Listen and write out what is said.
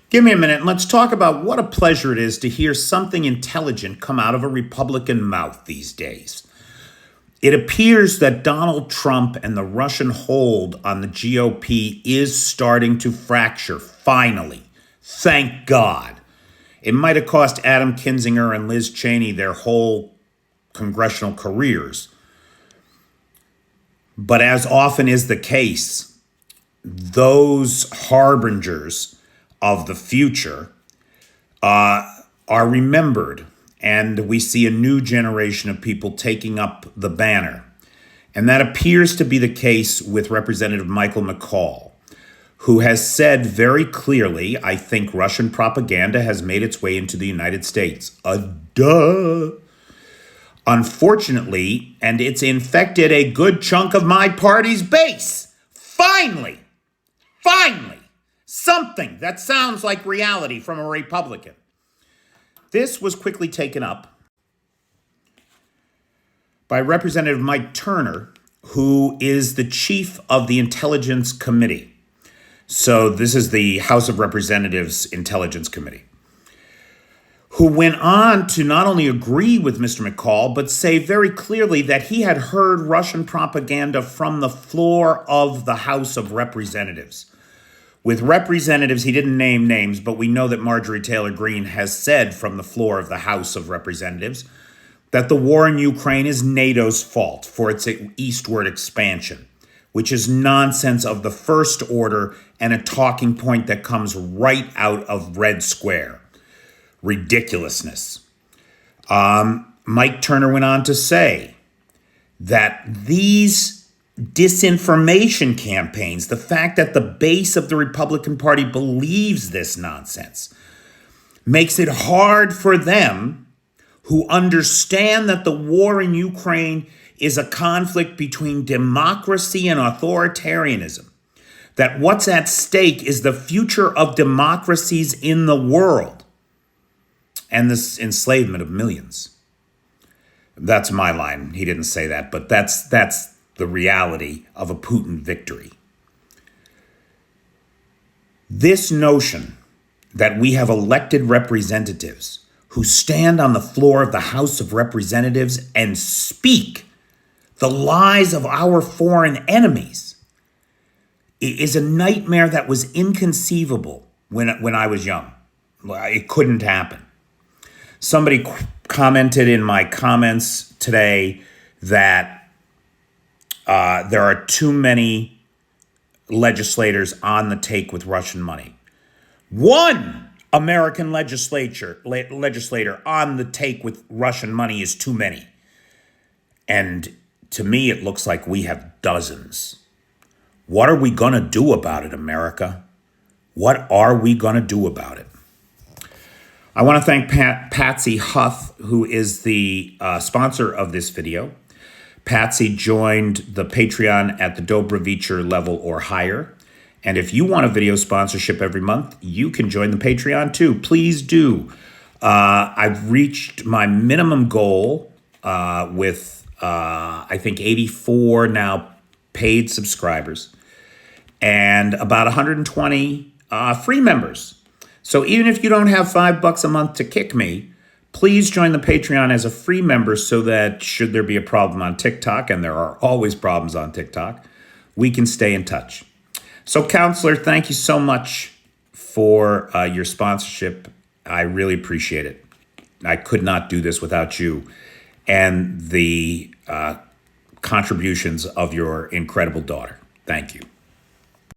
Give me a minute and let's talk about what a pleasure it is to hear something intelligent come out of a Republican mouth these days. It appears that Donald Trump and the Russian hold on the GOP is starting to fracture, finally. Thank God. It might have cost Adam Kinzinger and Liz Cheney their whole congressional careers. But as often is the case, those harbingers of the future are remembered, and we see a new generation of people taking up the banner. And that appears to be the case with Representative Michael McCaul, who has said very clearly, I think Russian propaganda has made its way into the United States. Duh. Unfortunately, and it's infected a good chunk of my party's base. Finally, something that sounds like reality from a Republican. This was quickly taken up by Representative Mike Turner, who is the chief of the Intelligence Committee. So this is the House of Representatives Intelligence Committee, who went on to not only agree with Mr. McCaul, but say very clearly that he had heard Russian propaganda from the floor of the House of Representatives. With representatives, he didn't name names, but we know that Marjorie Taylor Greene has said from the floor of the House of Representatives that the war in Ukraine is NATO's fault for its eastward expansion, which is nonsense of the first order and a talking point that comes right out of Red Square. Ridiculousness. Mike Turner went on to say that these disinformation campaigns, the fact that the base of the Republican Party believes this nonsense, makes it hard for them, who understand that the war in Ukraine is a conflict between democracy and authoritarianism, that what's at stake is the future of democracies in the world and this enslavement of millions. That's my line. He didn't say that, but that's the reality of a Putin victory. This notion that we have elected representatives who stand on the floor of the House of Representatives and speak the lies of our foreign enemies is a nightmare that was inconceivable when I was young. It couldn't happen. Somebody commented in my comments today that there are too many legislators on the take with Russian money. One American legislator on the take with Russian money is too many. And to me, it looks like we have dozens. What are we going to do about it, America? What are we going to do about it? I want to thank Patsy Huff, who is the sponsor of this video. Patsy joined the Patreon at the Dobrovicher level or higher. And if you want a video sponsorship every month, you can join the Patreon too. Please do. I've reached my minimum goal with, I think, 84 now paid subscribers and about 120 free members. So even if you don't have $5 a month to kick me, please join the Patreon as a free member so that should there be a problem on TikTok, and there are always problems on TikTok, we can stay in touch. So, Counselor, thank you so much for your sponsorship. I really appreciate it. I could not do this without you and the contributions of your incredible daughter. Thank you.